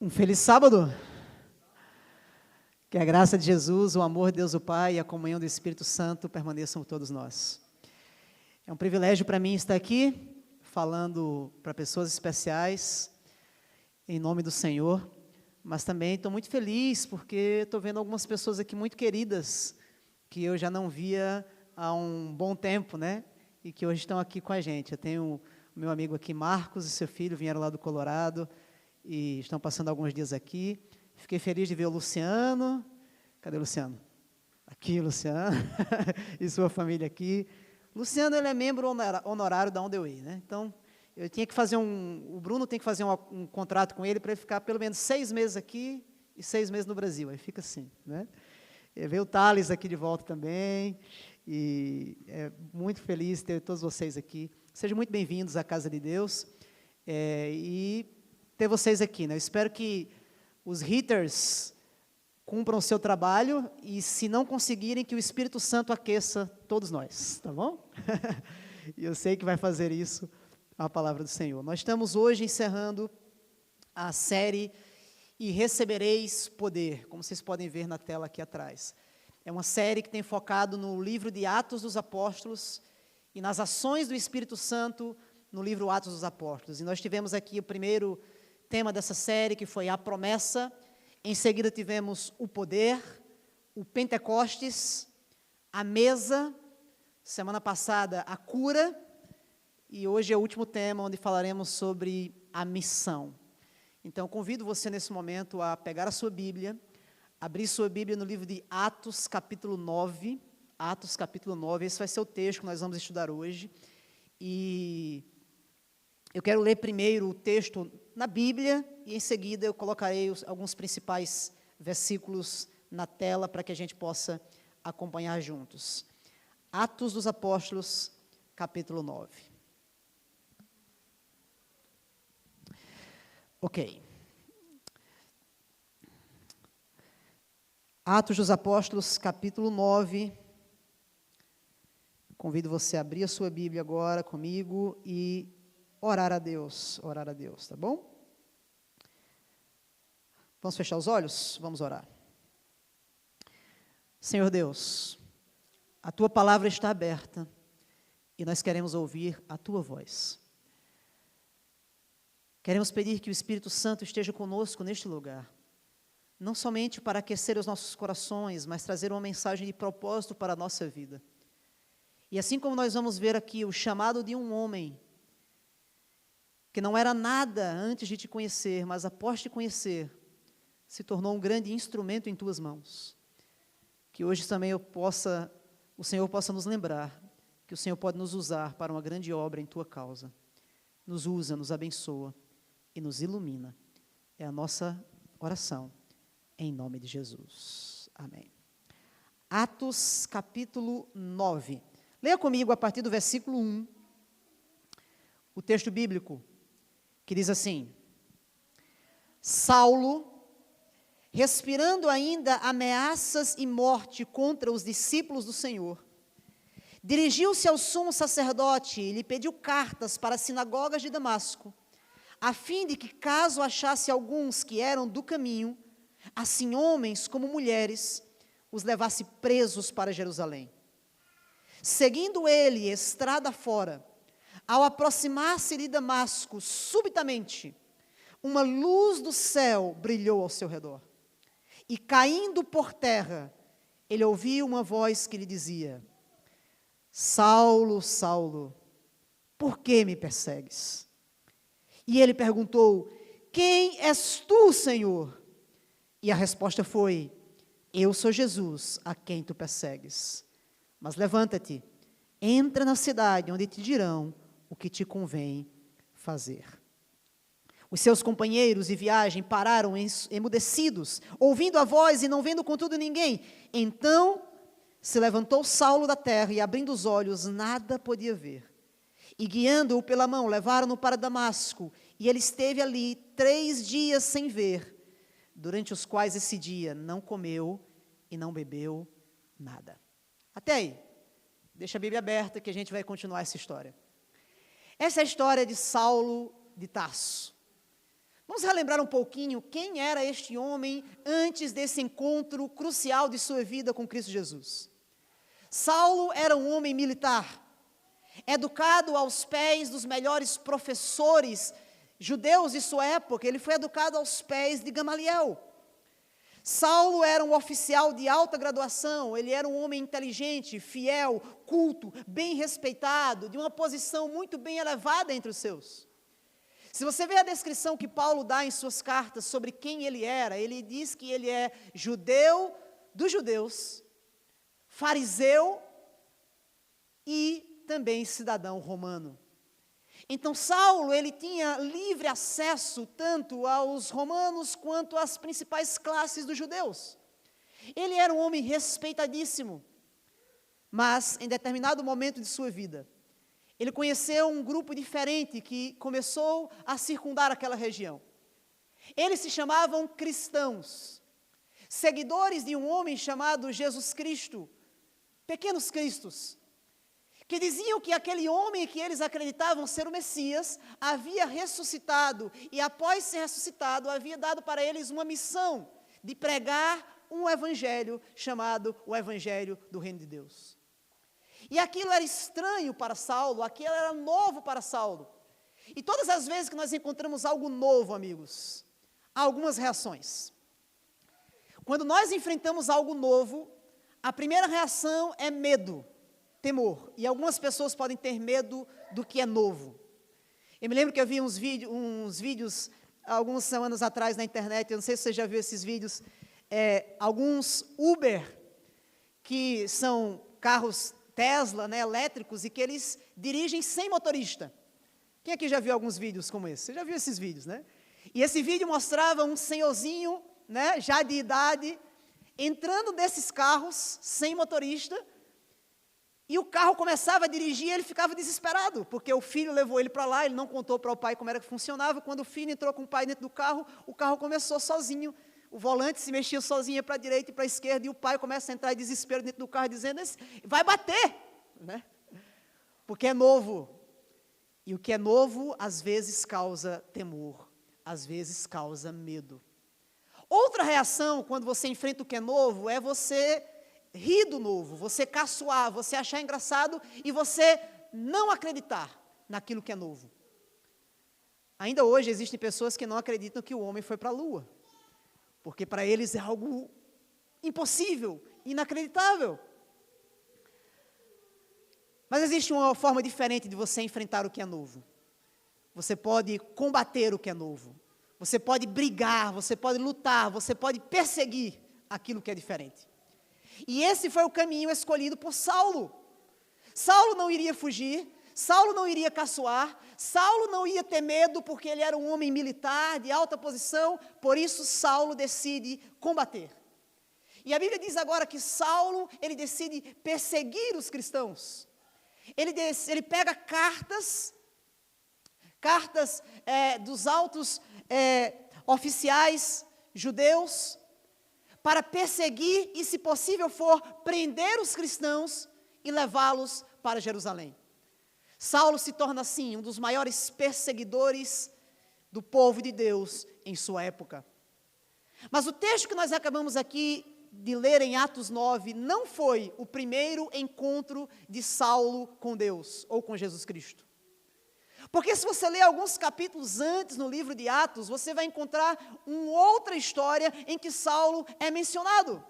Um feliz sábado. Que a graça de Jesus, o amor de Deus o Pai e a comunhão do Espírito Santo permaneçam com todos nós. É um privilégio para mim estar aqui, falando para pessoas especiais, em nome do Senhor, mas também estou muito feliz porque estou vendo algumas pessoas aqui muito queridas, que eu já não via há um bom tempo, né? E que hoje estão aqui com a gente. Eu tenho o meu amigo aqui, Marcos, e seu filho, vieram lá do Colorado, e estão passando alguns dias aqui. Fiquei feliz de ver o Luciano. Cadê o Luciano? Aqui, Luciano. E sua família aqui. Luciano, ele é membro honorário da Underway, né? Então, eu tinha que fazer o Bruno tem que fazer um contrato com ele para ele ficar pelo menos 6 meses aqui e 6 meses no Brasil. Aí fica assim, né? Veio o Thales aqui de volta também. E é muito feliz ter todos vocês aqui. Sejam muito bem-vindos à Casa de Deus. E ter vocês aqui, né? Eu espero que os hitters cumpram o seu trabalho e, se não conseguirem, que o Espírito Santo aqueça todos nós, tá bom? E eu sei que vai fazer isso a palavra do Senhor. Nós estamos hoje encerrando a série E Recebereis Poder, como vocês podem ver na tela aqui atrás. É uma série que tem focado no livro de Atos dos Apóstolos e nas ações do Espírito Santo no livro Atos dos Apóstolos. E nós tivemos aqui o primeiro tema dessa série, que foi a promessa. Em seguida tivemos o poder, o Pentecostes, a mesa, semana passada a cura, e hoje é o último tema, onde falaremos sobre a missão. Então, convido você nesse momento a pegar a sua Bíblia, abrir sua Bíblia no livro de Atos, capítulo 9, Atos, capítulo 9, esse vai ser o texto que nós vamos estudar hoje, e eu quero ler primeiro o texto na Bíblia, e em seguida eu colocarei alguns principais versículos na tela para que a gente possa acompanhar juntos. Atos dos Apóstolos, capítulo 9. Ok. Atos dos Apóstolos, capítulo 9. Convido você a abrir a sua Bíblia agora comigo e orar a Deus, tá bom? Vamos fechar os olhos? Vamos orar. Senhor Deus, a Tua palavra está aberta e nós queremos ouvir a Tua voz. Queremos pedir que o Espírito Santo esteja conosco neste lugar, não somente para aquecer os nossos corações, mas trazer uma mensagem de propósito para a nossa vida. E assim como nós vamos ver aqui o chamado de um homem, que não era nada antes de te conhecer, mas após te conhecer, se tornou um grande instrumento em tuas mãos. Que hoje também o Senhor possa nos lembrar que o Senhor pode nos usar para uma grande obra em tua causa. Nos usa, nos abençoa e nos ilumina. É a nossa oração, em nome de Jesus. Amém. Atos, capítulo 9. Leia comigo a partir do versículo 1, o texto bíblico, que diz assim: Saulo, respirando ainda ameaças e morte contra os discípulos do Senhor, dirigiu-se ao sumo sacerdote e lhe pediu cartas para as sinagogas de Damasco, a fim de que, caso achasse alguns que eram do caminho, assim homens como mulheres, os levasse presos para Jerusalém. Seguindo ele estrada fora, ao aproximar-se de Damasco, subitamente, uma luz do céu brilhou ao seu redor. E caindo por terra, ele ouviu uma voz que lhe dizia: Saulo, Saulo, por que me persegues? E ele perguntou: Quem és tu, Senhor? E a resposta foi: Eu sou Jesus, a quem tu persegues. Mas levanta-te, entra na cidade, onde te dirão o que te convém fazer. Os seus companheiros de viagem pararam emudecidos, ouvindo a voz e não vendo contudo ninguém. Então se levantou Saulo da terra e, abrindo os olhos, nada podia ver. E guiando-o pela mão, levaram-no para Damasco. E ele esteve ali 3 dias sem ver, durante os quais esse dia não comeu e não bebeu nada. Até aí. Deixa a Bíblia aberta que a gente vai continuar essa história. Essa é a história de Saulo de Tarso. Vamos relembrar um pouquinho quem era este homem antes desse encontro crucial de sua vida com Cristo Jesus. Saulo era um homem militar, educado aos pés dos melhores professores judeus de sua época. Ele foi educado aos pés de Gamaliel. Saulo era um oficial de alta graduação, ele era um homem inteligente, fiel, culto, bem respeitado, de uma posição muito bem elevada entre os seus. Se você vê a descrição que Paulo dá em suas cartas sobre quem ele era, ele diz que ele é judeu dos judeus, fariseu e também cidadão romano. Então Saulo, ele tinha livre acesso tanto aos romanos quanto às principais classes dos judeus. Ele era um homem respeitadíssimo, mas em determinado momento de sua vida, ele conheceu um grupo diferente que começou a circundar aquela região. Eles se chamavam cristãos, seguidores de um homem chamado Jesus Cristo, pequenos cristos, que diziam que aquele homem que eles acreditavam ser o Messias havia ressuscitado e após ser ressuscitado havia dado para eles uma missão de pregar um evangelho chamado o Evangelho do Reino de Deus. E aquilo era estranho para Saulo, aquilo era novo para Saulo. E todas as vezes que nós encontramos algo novo, amigos, há algumas reações. Quando nós enfrentamos algo novo, a primeira reação é medo, temor. E algumas pessoas podem ter medo do que é novo. Eu me lembro que eu vi uns vídeos algumas semanas atrás na internet, eu não sei se você já viu esses vídeos, alguns Uber, que são carros Tesla, né, elétricos, e que eles dirigem sem motorista. Quem aqui já viu alguns vídeos como esse? Você já viu esses vídeos, né? E esse vídeo mostrava um senhorzinho, né, já de idade, entrando nesses carros sem motorista, e o carro começava a dirigir e ele ficava desesperado, porque o filho levou ele para lá, ele não contou para o pai como era que funcionava. Quando o filho entrou com o pai dentro do carro, o carro começou sozinho, o volante se mexia sozinho para a direita e para a esquerda, e o pai começa a entrar em desespero dentro do carro, dizendo, vai bater, né? Porque é novo, e o que é novo, às vezes causa temor, às vezes causa medo. Outra reação, quando você enfrenta o que é novo, é você rir do novo, você caçoar, você achar engraçado, e você não acreditar naquilo que é novo. Ainda hoje existem pessoas que não acreditam que o homem foi para a lua, porque para eles é algo impossível, inacreditável. Mas existe uma forma diferente de você enfrentar o que é novo. Você pode combater o que é novo. Você pode brigar, você pode lutar, você pode perseguir aquilo que é diferente. E esse foi o caminho escolhido por Saulo. Saulo não iria fugir, Saulo não iria caçoar, Saulo não ia ter medo porque ele era um homem militar de alta posição, por isso Saulo decide combater. E a Bíblia diz agora que Saulo, ele decide perseguir os cristãos. Ele pega cartas dos altos oficiais judeus para perseguir e, se possível for, prender os cristãos e levá-los para Jerusalém. Saulo se torna, assim, um dos maiores perseguidores do povo de Deus em sua época. Mas o texto que nós acabamos aqui de ler em Atos 9 não foi o primeiro encontro de Saulo com Deus ou com Jesus Cristo. Porque se você ler alguns capítulos antes no livro de Atos, você vai encontrar uma outra história em que Saulo é mencionado.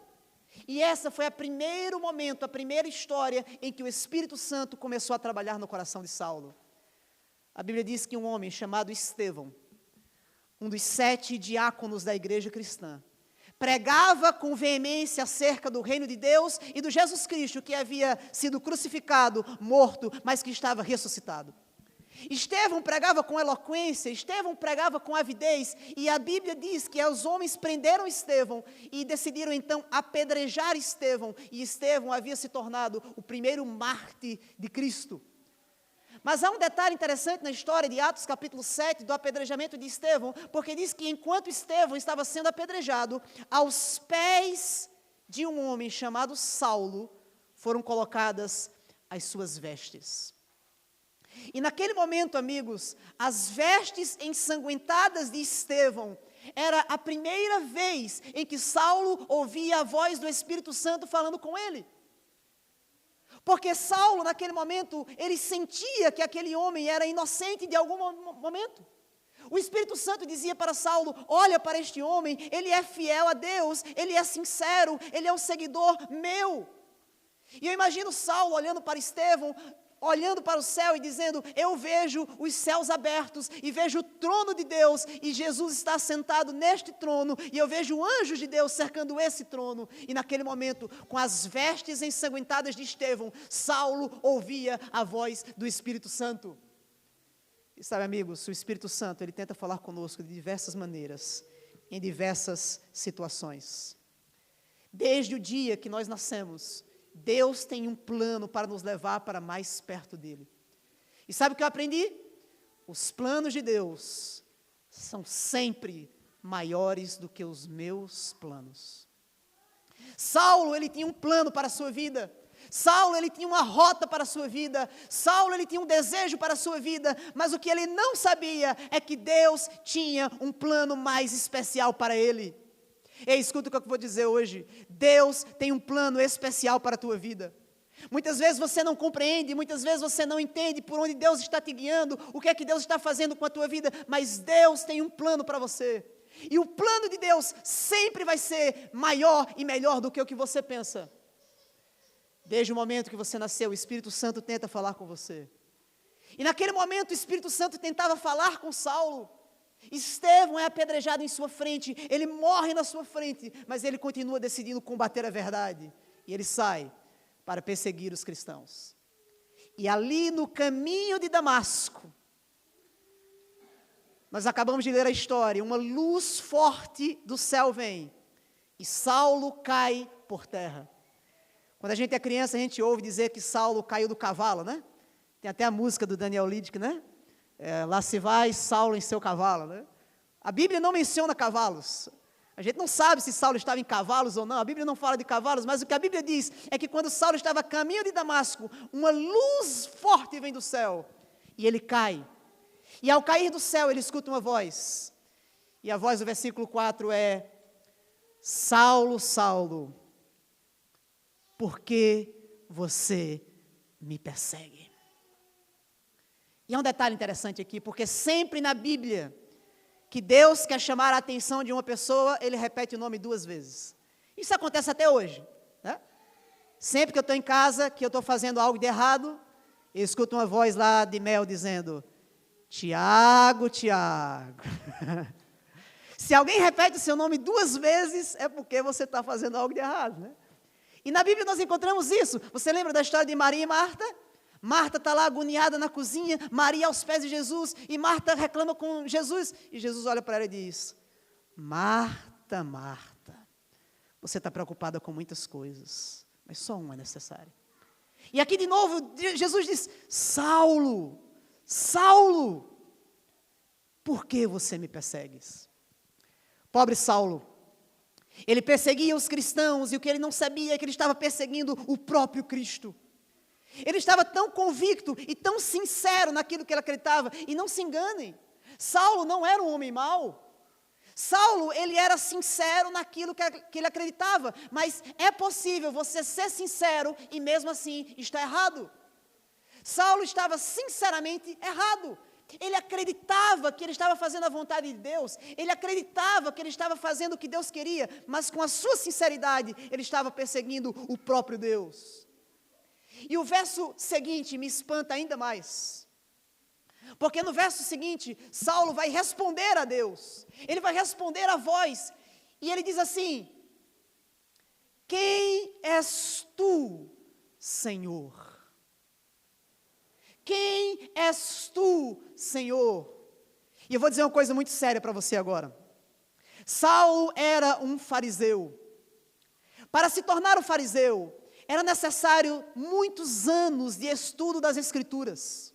E essa foi o primeiro momento, a primeira história em que o Espírito Santo começou a trabalhar no coração de Saulo. A Bíblia diz que um homem chamado Estevão, um dos 7 diáconos da igreja cristã, pregava com veemência acerca do reino de Deus e do Jesus Cristo, que havia sido crucificado, morto, mas que estava ressuscitado. Estevão pregava com eloquência, Estevão pregava com avidez, e a Bíblia diz que os homens prenderam Estevão e decidiram então apedrejar Estevão, e Estevão havia se tornado o primeiro mártir de Cristo. Mas há um detalhe interessante na história de Atos capítulo 7, do apedrejamento de Estevão, porque diz que enquanto Estevão estava sendo apedrejado, aos pés de um homem chamado Saulo, foram colocadas as suas vestes. E naquele momento, amigos, as vestes ensanguentadas de Estevão era a primeira vez em que Saulo ouvia a voz do Espírito Santo falando com ele. Porque Saulo, naquele momento, ele sentia que aquele homem era inocente de algum momento. O Espírito Santo dizia para Saulo: olha para este homem, ele é fiel a Deus, ele é sincero, ele é um seguidor meu. E eu imagino Saulo olhando para Estevão, olhando para o céu e dizendo: eu vejo os céus abertos e vejo o trono de Deus e Jesus está sentado neste trono e eu vejo anjos de Deus cercando esse trono. E naquele momento, com as vestes ensanguentadas de Estevão, Saulo ouvia a voz do Espírito Santo. E sabe, amigos, o Espírito Santo, ele tenta falar conosco de diversas maneiras, em diversas situações. Desde o dia que nós nascemos, Deus tem um plano para nos levar para mais perto dele. E sabe o que eu aprendi? Os planos de Deus são sempre maiores do que os meus planos. Saulo, ele tinha um plano para a sua vida. Saulo, ele tinha uma rota para a sua vida. Saulo, ele tinha um desejo para a sua vida. Mas o que ele não sabia é que Deus tinha um plano mais especial para ele. Ei, escuta o que eu vou dizer hoje. Deus tem um plano especial para a tua vida. Muitas vezes você não compreende, muitas vezes você não entende por onde Deus está te guiando, o que é que Deus está fazendo com a tua vida, mas Deus tem um plano para você. E o plano de Deus sempre vai ser maior e melhor do que o que você pensa. Desde o momento que você nasceu, o Espírito Santo tenta falar com você. E naquele momento o Espírito Santo tentava falar com Saulo. Estevão é apedrejado em sua frente, ele morre na sua frente, mas ele continua decidindo combater a verdade. E ele sai para perseguir os cristãos. E ali no caminho de Damasco, nós acabamos de ler a história, uma luz forte do céu vem, e Saulo cai por terra. Quando a gente é criança, a gente ouve dizer que Saulo caiu do cavalo, né? Tem até a música do Daniel Lidick, né? Lá se vai Saulo em seu cavalo, né? A Bíblia não menciona cavalos. A gente não sabe se Saulo estava em cavalos ou não. A Bíblia não fala de cavalos, mas o que a Bíblia diz é que quando Saulo estava a caminho de Damasco, uma luz forte vem do céu e ele cai. E ao cair do céu, ele escuta uma voz. E a voz do versículo 4 é: Saulo, Saulo, por que você me persegue? E é um detalhe interessante aqui, porque sempre na Bíblia, que Deus quer chamar a atenção de uma pessoa, ele repete o nome 2 vezes. Isso acontece até hoje, né? Sempre que eu estou em casa, que eu estou fazendo algo de errado, eu escuto uma voz lá de Mel dizendo: Tiago, Tiago. Se alguém repete o seu nome 2 vezes, é porque você está fazendo algo de errado, né? E na Bíblia nós encontramos isso. Você lembra da história de Maria e Marta? Marta está lá agoniada na cozinha, Maria aos pés de Jesus, e Marta reclama com Jesus, e Jesus olha para ela e diz: Marta, Marta, você está preocupada com muitas coisas, mas só uma é necessária. E aqui de novo, Jesus diz: Saulo, Saulo, por que você me persegues? Pobre Saulo, ele perseguia os cristãos, e o que ele não sabia é que ele estava perseguindo o próprio Cristo. Ele estava tão convicto e tão sincero naquilo que ele acreditava. E não se enganem, Saulo não era um homem mau. Saulo, ele era sincero naquilo que ele acreditava. Mas é possível você ser sincero e mesmo assim estar errado. Saulo estava sinceramente errado. Ele acreditava que ele estava fazendo a vontade de Deus. Ele acreditava que ele estava fazendo o que Deus queria. Mas com a sua sinceridade, ele estava perseguindo o próprio Deus. E o verso seguinte me espanta ainda mais, porque no verso seguinte, Saulo vai responder a Deus, ele vai responder a voz, e ele diz assim: quem és tu, Senhor? Quem és tu, Senhor? E eu vou dizer uma coisa muito séria para você agora. Saulo era um fariseu. Para se tornar um fariseu, era necessário muitos anos de estudo das Escrituras.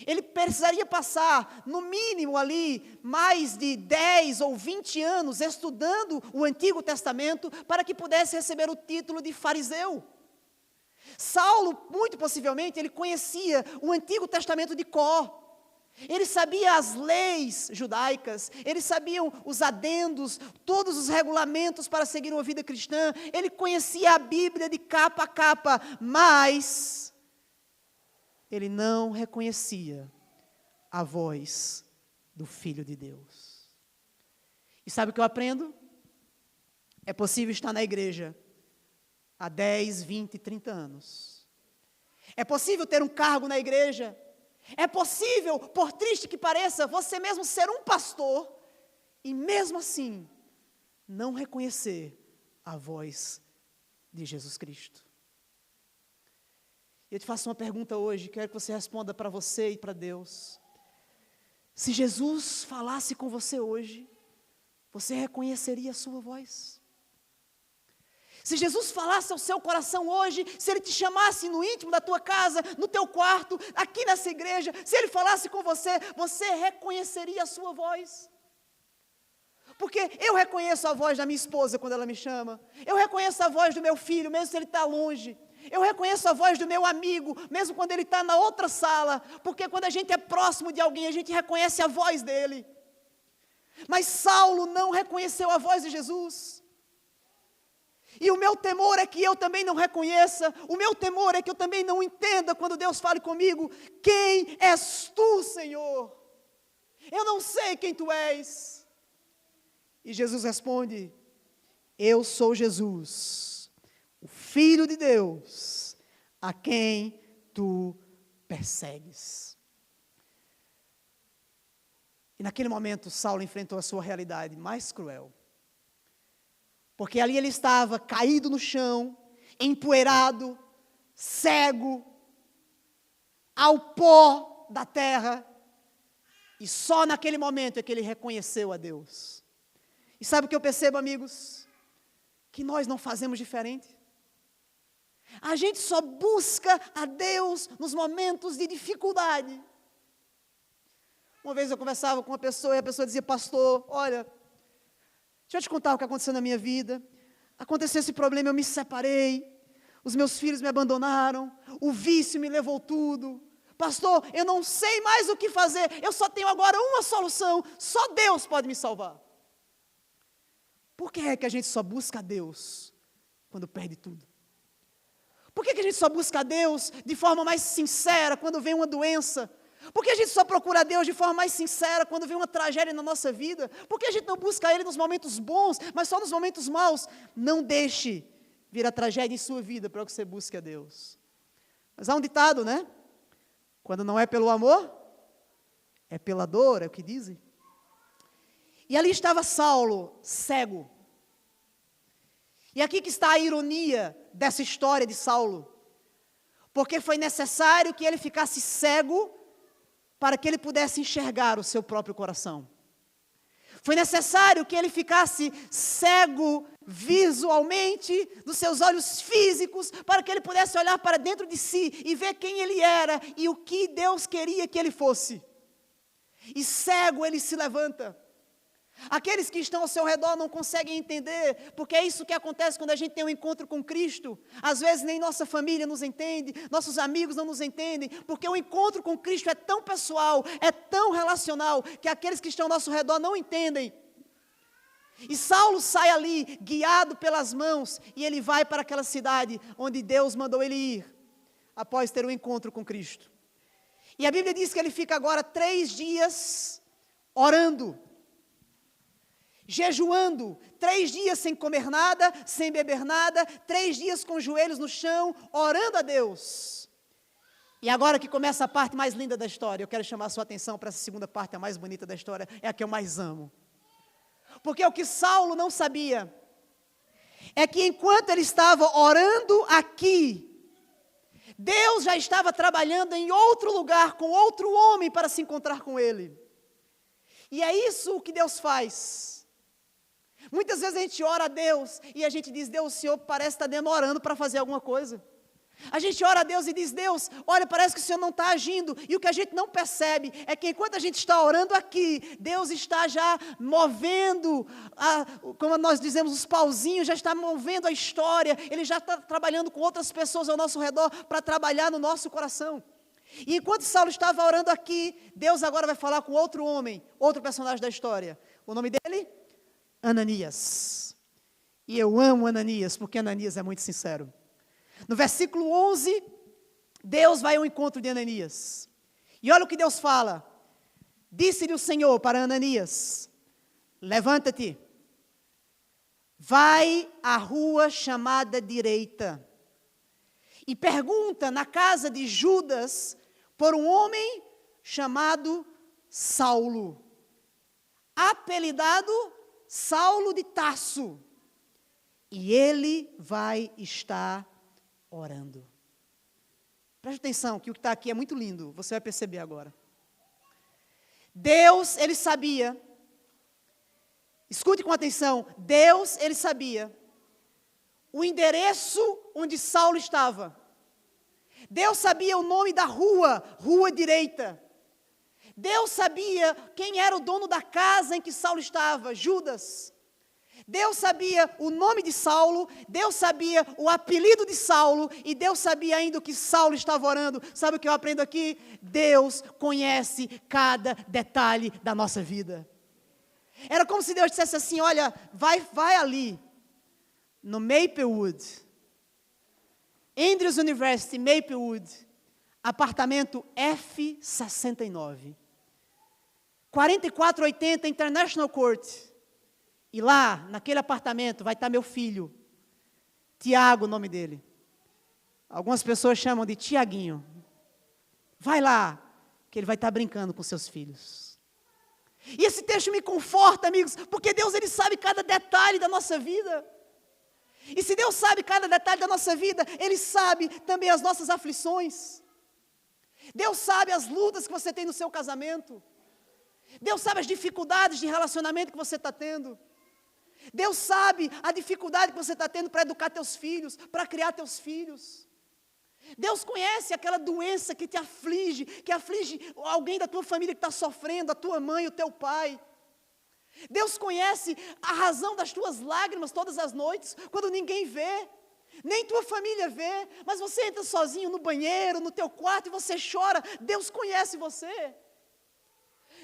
Ele precisaria passar, no mínimo ali, mais de 10 ou 20 anos estudando o Antigo Testamento para que pudesse receber o título de fariseu. Saulo, muito possivelmente, ele conhecia o Antigo Testamento de cor. Ele sabia as leis judaicas, ele sabia os adendos, todos os regulamentos para seguir uma vida cristã, ele conhecia a Bíblia de capa a capa, mas ele não reconhecia a voz do Filho de Deus. E sabe o que eu aprendo? É possível estar na igreja há 10, 20, 30 anos. É possível ter um cargo na igreja. É possível, por triste que pareça, você mesmo ser um pastor e mesmo assim não reconhecer a voz de Jesus Cristo. Eu te faço uma pergunta hoje, quero que você responda para você e para Deus. Se Jesus falasse com você hoje, você reconheceria a sua voz? Se Jesus falasse ao seu coração hoje, se Ele te chamasse no íntimo da tua casa, no teu quarto, aqui nessa igreja, se Ele falasse com você, você reconheceria a sua voz? Porque eu reconheço a voz da minha esposa quando ela me chama, eu reconheço a voz do meu filho, mesmo se ele está longe, eu reconheço a voz do meu amigo, mesmo quando ele está na outra sala, porque quando a gente é próximo de alguém, a gente reconhece a voz dele. Mas Saulo não reconheceu a voz de Jesus. E o meu temor é que eu também não reconheça, o meu temor é que eu também não entenda quando Deus fale comigo, quem és tu, Senhor? Eu não sei quem tu és. E Jesus responde, eu sou Jesus, o Filho de Deus, a quem tu persegues. E naquele momento, Saulo enfrentou a sua realidade mais cruel. Porque ali ele estava caído no chão, empoeirado, cego, ao pó da terra. E só naquele momento é que ele reconheceu a Deus. E sabe o que eu percebo, amigos? Que nós não fazemos diferente. A gente só busca a Deus nos momentos de dificuldade. Uma vez eu conversava com uma pessoa e a pessoa dizia, pastor, olha, deixa eu te contar o que aconteceu na minha vida. Aconteceu esse problema, eu me separei, os meus filhos me abandonaram, o vício me levou tudo. Pastor, eu não sei mais o que fazer, eu só tenho agora uma solução, só Deus pode me salvar. Por que é que a gente só busca a Deus quando perde tudo? Por que a gente só busca a Deus de forma mais sincera quando vem uma doença? Por que a gente só procura a Deus de forma mais sincera quando vem uma tragédia na nossa vida? Por que a gente não busca Ele nos momentos bons, mas só nos momentos maus? Não deixe vir a tragédia em sua vida para que você busque a Deus. Mas há um ditado, né? Quando não é pelo amor, é pela dor, é o que dizem. E ali estava Saulo, cego. E aqui que está a ironia dessa história de Saulo. Porque foi necessário que ele ficasse cego para que ele pudesse enxergar o seu próprio coração. Foi necessário que ele ficasse cego visualmente, dos seus olhos físicos, para que ele pudesse olhar para dentro de si e ver quem ele era e o que Deus queria que ele fosse. E cego ele se levanta. Aqueles que estão ao seu redor não conseguem entender, porque é isso que acontece quando a gente tem um encontro com Cristo. Às vezes nem nossa família nos entende, nossos amigos não nos entendem, porque o encontro com Cristo é tão pessoal, é tão relacional, que aqueles que estão ao nosso redor não entendem. E Saulo sai ali, guiado pelas mãos, e ele vai para aquela cidade onde Deus mandou ele ir, após ter um encontro com Cristo. E a Bíblia diz que ele fica agora 3 dias orando, jejuando, 3 dias sem comer nada, sem beber nada, 3 dias com os joelhos no chão, orando a Deus. E agora que começa a parte mais linda da história, eu quero chamar a sua atenção para essa segunda parte, a mais bonita da história, é a que eu mais amo. Porque o que Saulo não sabia, é que enquanto ele estava orando aqui, Deus já estava trabalhando em outro lugar, com outro homem para se encontrar com ele. E é isso o que Deus faz. Muitas vezes a gente ora a Deus e a gente diz, Deus, o Senhor parece estar demorando para fazer alguma coisa. A gente ora a Deus e diz, Deus, olha, parece que o Senhor não está agindo. E o que a gente não percebe é que enquanto a gente está orando aqui, Deus está já movendo, como nós dizemos, os pauzinhos, já está movendo a história. Ele já está trabalhando com outras pessoas ao nosso redor para trabalhar no nosso coração. E enquanto Saulo estava orando aqui, Deus agora vai falar com outro homem, outro personagem da história. O nome dele? Ananias. E eu amo Ananias, porque Ananias é muito sincero. No versículo 11, Deus vai ao encontro de Ananias. E olha o que Deus fala. Disse-lhe o Senhor para Ananias, levanta-te, vai à rua chamada direita, e pergunta na casa de Judas, por um homem chamado Saulo, apelidado Saulo de Tarso, e ele vai estar orando. Preste atenção, que o que está aqui é muito lindo, você vai perceber agora. Deus, ele sabia, escute com atenção, Deus, ele sabia o endereço onde Saulo estava. Deus sabia o nome da rua, rua direita. Deus sabia quem era o dono da casa em que Saulo estava, Judas. Deus sabia o nome de Saulo, Deus sabia o apelido de Saulo, e Deus sabia ainda o que Saulo estava orando. Sabe o que eu aprendo aqui? Deus conhece cada detalhe da nossa vida. Era como se Deus dissesse assim, olha, vai ali, no Maplewood, Andrews University, Maplewood, apartamento F69, 4480 International Court. E lá, naquele apartamento, vai estar meu filho, Tiago, o nome dele. Algumas pessoas chamam de Tiaguinho. Vai lá, que ele vai estar brincando com seus filhos. E esse texto me conforta, amigos, porque Deus, ele sabe cada detalhe da nossa vida. E se Deus sabe cada detalhe da nossa vida, Ele sabe também as nossas aflições. Deus sabe as lutas que você tem no seu casamento. Deus sabe as dificuldades de relacionamento que você está tendo. Deus sabe a dificuldade que você está tendo para educar teus filhos, para criar teus filhos. Deus conhece aquela doença que te aflige, que aflige alguém da tua família que está sofrendo, a tua mãe, o teu pai. Deus conhece a razão das tuas lágrimas todas as noites, quando ninguém vê, nem tua família vê, mas você entra sozinho no banheiro, no teu quarto e você chora. Deus conhece você.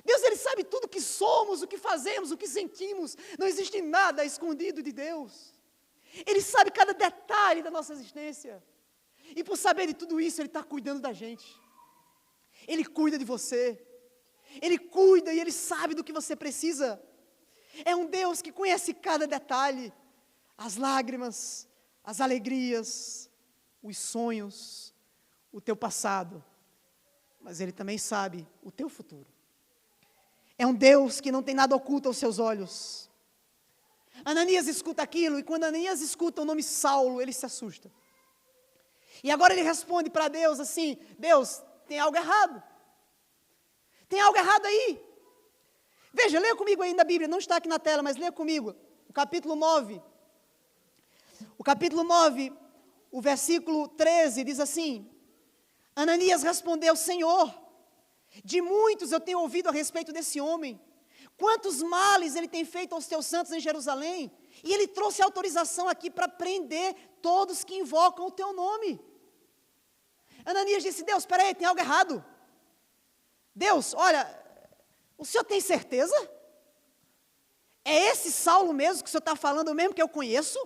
Deus, Ele sabe tudo o que somos, o que fazemos, o que sentimos. Não existe nada escondido de Deus. Ele sabe cada detalhe da nossa existência. E por saber de tudo isso, Ele está cuidando da gente. Ele cuida de você. Ele cuida e Ele sabe do que você precisa. É um Deus que conhece cada detalhe. As lágrimas, as alegrias, os sonhos, o teu passado. Mas Ele também sabe o teu futuro. É um Deus que não tem nada oculto aos seus olhos. Ananias escuta aquilo, e quando Ananias escuta o nome Saulo, ele se assusta. E agora ele responde para Deus assim, Deus, tem algo errado. Tem algo errado aí. Veja, leia comigo aí na Bíblia, não está aqui na tela, mas leia comigo. O capítulo 9. O capítulo 9, o versículo 13, diz assim, Ananias respondeu, Senhor, de muitos eu tenho ouvido a respeito desse homem. Quantos males ele tem feito aos teus santos em Jerusalém. E ele trouxe autorização aqui para prender todos que invocam o teu nome. Ananias disse, Deus, espera aí, tem algo errado. Deus, olha, o senhor tem certeza? É esse Saulo mesmo que o senhor está falando, o mesmo que eu conheço?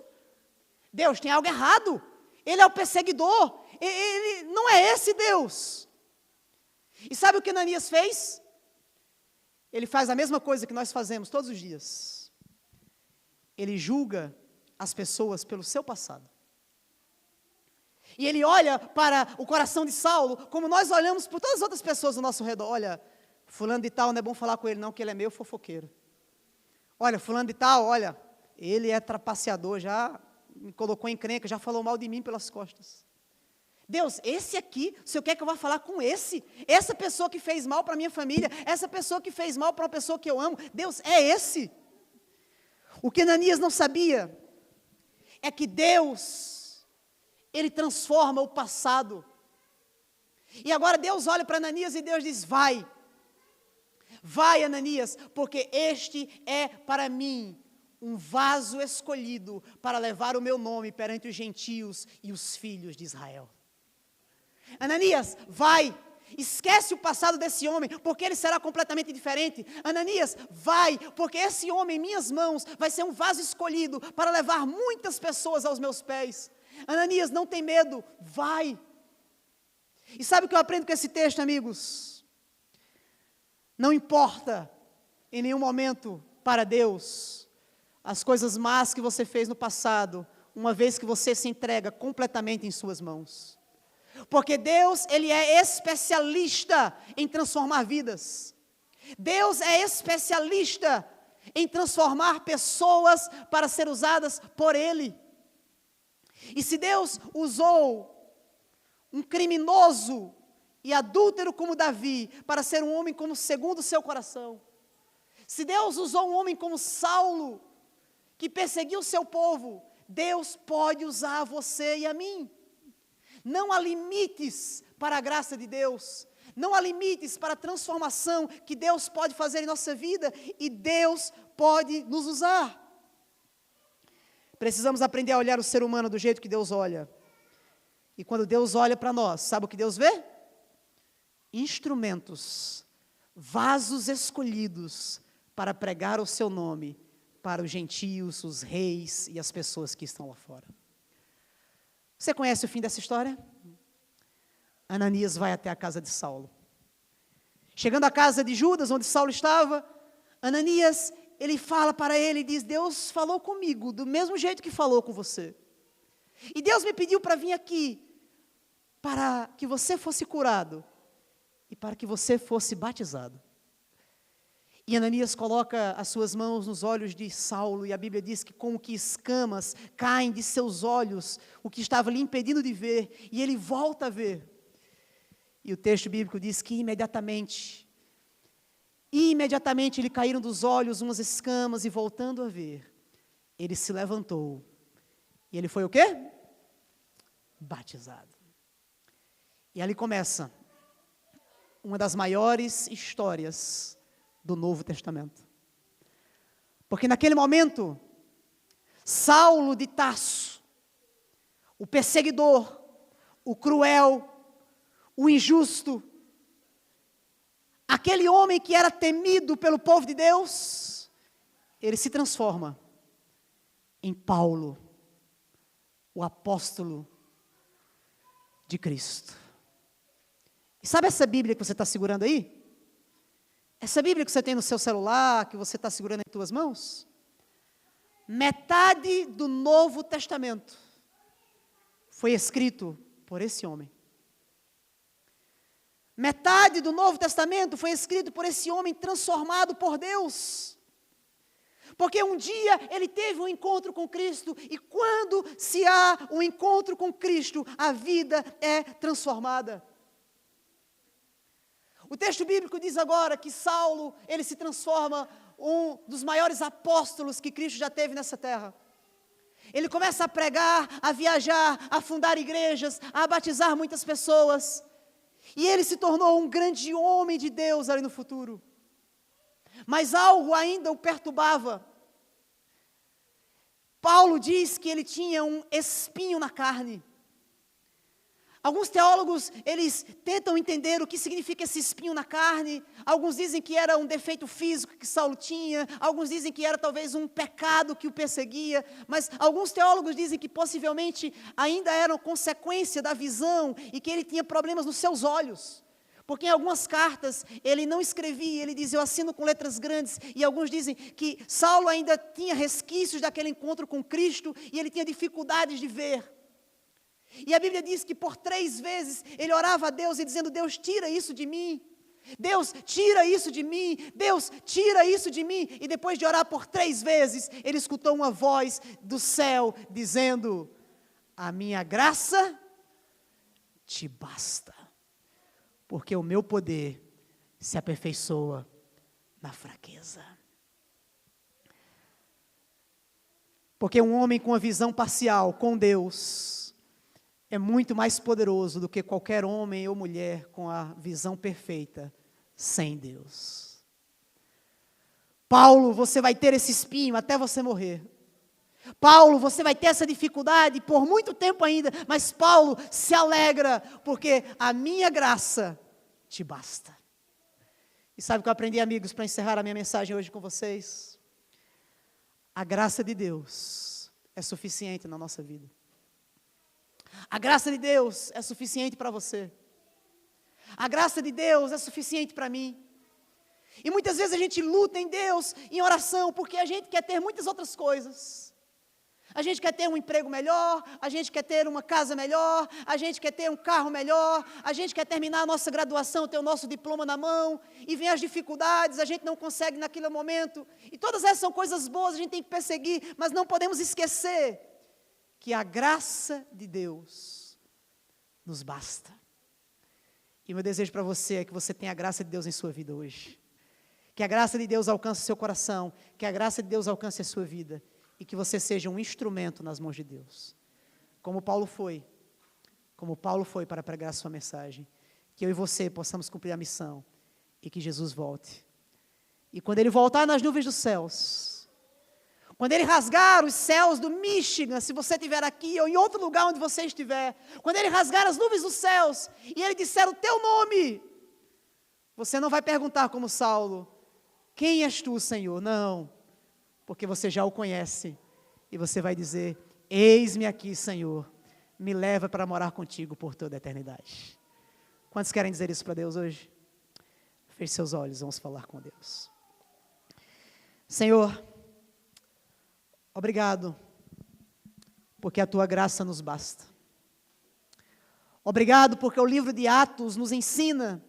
Deus, tem algo errado. Ele é o perseguidor. Ele não é esse Deus. E sabe o que Ananias fez? Ele faz a mesma coisa que nós fazemos todos os dias. Ele julga as pessoas pelo seu passado. E ele olha para o coração de Saulo, como nós olhamos por todas as outras pessoas ao nosso redor. Olha, fulano de tal, não é bom falar com ele não, que ele é meio fofoqueiro. Olha, fulano de tal, olha, ele é trapaceador, já me colocou em encrenca, já falou mal de mim pelas costas. Deus, esse aqui, o Senhor quer que eu vá falar com esse? Essa pessoa que fez mal para a minha família, essa pessoa que fez mal para uma pessoa que eu amo, Deus, é esse. O que Ananias não sabia é que Deus, ele transforma o passado. E agora Deus olha para Ananias e Deus diz: vai, Ananias, porque este é para mim um vaso escolhido para levar o meu nome perante os gentios e os filhos de Israel. Ananias, vai, esquece o passado desse homem, porque ele será completamente diferente. Ananias, vai, porque esse homem em minhas mãos vai ser um vaso escolhido para levar muitas pessoas aos meus pés. Ananias, não tem medo, vai. E sabe o que eu aprendo com esse texto, amigos? Não importa em nenhum momento para Deus as coisas más que você fez no passado, uma vez que você se entrega completamente em suas mãos. Porque Deus, Ele é especialista em transformar vidas. Deus é especialista em transformar pessoas para ser usadas por Ele. E se Deus usou um criminoso e adúltero como Davi para ser um homem como segundo o seu coração, se Deus usou um homem como Saulo, que perseguiu o seu povo, Deus pode usar você e a mim. Não há limites para a graça de Deus, não há limites para a transformação que Deus pode fazer em nossa vida, e Deus pode nos usar. Precisamos aprender a olhar o ser humano do jeito que Deus olha. E quando Deus olha para nós, sabe o que Deus vê? Instrumentos, vasos escolhidos para pregar o seu nome para os gentios, os reis e as pessoas que estão lá fora. Você conhece o fim dessa história? Ananias vai até a casa de Saulo. Chegando à casa de Judas, onde Saulo estava, Ananias, ele fala para ele e diz: Deus falou comigo do mesmo jeito que falou com você. E Deus me pediu para vir aqui, para que você fosse curado e para que você fosse batizado. E Ananias coloca as suas mãos nos olhos de Saulo, e a Bíblia diz que como que escamas caem de seus olhos, o que estava lhe impedindo de ver, e ele volta a ver. E o texto bíblico diz que imediatamente lhe caíram dos olhos umas escamas, e voltando a ver, ele se levantou. E ele foi o quê? Batizado. E ali começa uma das maiores histórias do Novo Testamento. Porque naquele momento, Saulo de Tarso, o perseguidor, o cruel, o injusto, aquele homem que era temido pelo povo de Deus, ele se transforma em Paulo, o apóstolo de Cristo. E sabe essa Bíblia que você está segurando aí? Essa Bíblia que você tem no seu celular, que você está segurando em tuas mãos? Metade do Novo Testamento foi escrito por esse homem. Metade do Novo Testamento foi escrito por esse homem transformado por Deus. Porque um dia ele teve um encontro com Cristo, e quando se há um encontro com Cristo, a vida é transformada. O texto bíblico diz agora que Saulo, ele se transforma um dos maiores apóstolos que Cristo já teve nessa terra. Ele começa a pregar, a viajar, a fundar igrejas, a batizar muitas pessoas. E ele se tornou um grande homem de Deus ali no futuro. Mas algo ainda o perturbava. Paulo diz que ele tinha um espinho na carne. Alguns teólogos, eles tentam entender o que significa esse espinho na carne. Alguns dizem que era um defeito físico que Saulo tinha. Alguns dizem que era talvez um pecado que o perseguia. Mas alguns teólogos dizem que possivelmente ainda era consequência da visão e que ele tinha problemas nos seus olhos. Porque em algumas cartas ele não escrevia, ele dizia: eu assino com letras grandes. E alguns dizem que Saulo ainda tinha resquícios daquele encontro com Cristo e ele tinha dificuldades de ver. E a Bíblia diz que por 3 vezes ele orava a Deus e dizendo: Deus, tira isso de mim. Deus, tira isso de mim. Deus, tira isso de mim. E depois de orar por 3 vezes, ele escutou uma voz do céu dizendo: a minha graça te basta, porque o meu poder se aperfeiçoa na fraqueza. Porque um homem com a visão parcial com Deus é muito mais poderoso do que qualquer homem ou mulher com a visão perfeita sem Deus. Paulo, você vai ter esse espinho até você morrer. Paulo, você vai ter essa dificuldade por muito tempo ainda, mas Paulo se alegra, porque a minha graça te basta. E sabe o que eu aprendi, amigos, para encerrar a minha mensagem hoje com vocês? A graça de Deus é suficiente na nossa vida. A graça de Deus é suficiente para você. A graça de Deus é suficiente para mim. E muitas vezes a gente luta em Deus, em oração, porque a gente quer ter muitas outras coisas. A gente quer ter um emprego melhor, a gente quer ter uma casa melhor, a gente quer ter um carro melhor, a gente quer terminar a nossa graduação, ter o nosso diploma na mão, e vem as dificuldades, a gente não consegue naquele momento. E todas essas são coisas boas, a gente tem que perseguir, mas não podemos esquecer que a graça de Deus nos basta. E meu desejo para você é que você tenha a graça de Deus em sua vida hoje. Que a graça de Deus alcance o seu coração, que a graça de Deus alcance a sua vida, e que você seja um instrumento nas mãos de Deus. Como Paulo foi para pregar a sua mensagem. Que eu e você possamos cumprir a missão, e que Jesus volte. E quando Ele voltar nas nuvens dos céus, quando Ele rasgar os céus do Michigan, se você estiver aqui ou em outro lugar onde você estiver, quando Ele rasgar as nuvens dos céus e Ele disser o teu nome, você não vai perguntar como Saulo, quem és tu, Senhor? Não, porque você já o conhece e você vai dizer, eis-me aqui, Senhor, me leva para morar contigo por toda a eternidade. Quantos querem dizer isso para Deus hoje? Feche seus olhos, vamos falar com Deus. Senhor, obrigado, porque a Tua graça nos basta. Obrigado, porque o livro de Atos nos ensina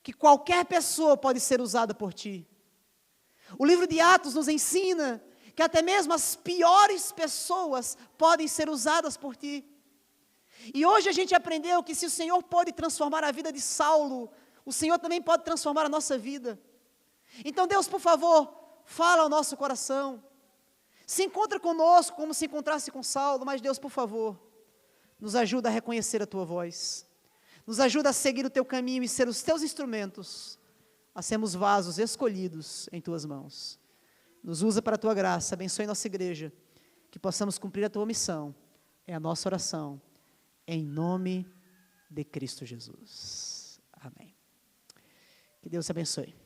que qualquer pessoa pode ser usada por Ti. O livro de Atos nos ensina que até mesmo as piores pessoas podem ser usadas por Ti. E hoje a gente aprendeu que se o Senhor pode transformar a vida de Saulo, o Senhor também pode transformar a nossa vida. Então, Deus, por favor, fala ao nosso coração. Se encontra conosco como se encontrasse com Saulo, mas Deus, por favor, nos ajuda a reconhecer a Tua voz. Nos ajuda a seguir o Teu caminho e ser os Teus instrumentos, a sermos vasos escolhidos em Tuas mãos. Nos usa para a Tua graça, abençoe nossa igreja, que possamos cumprir a Tua missão. É a nossa oração, em nome de Cristo Jesus. Amém. Que Deus te abençoe.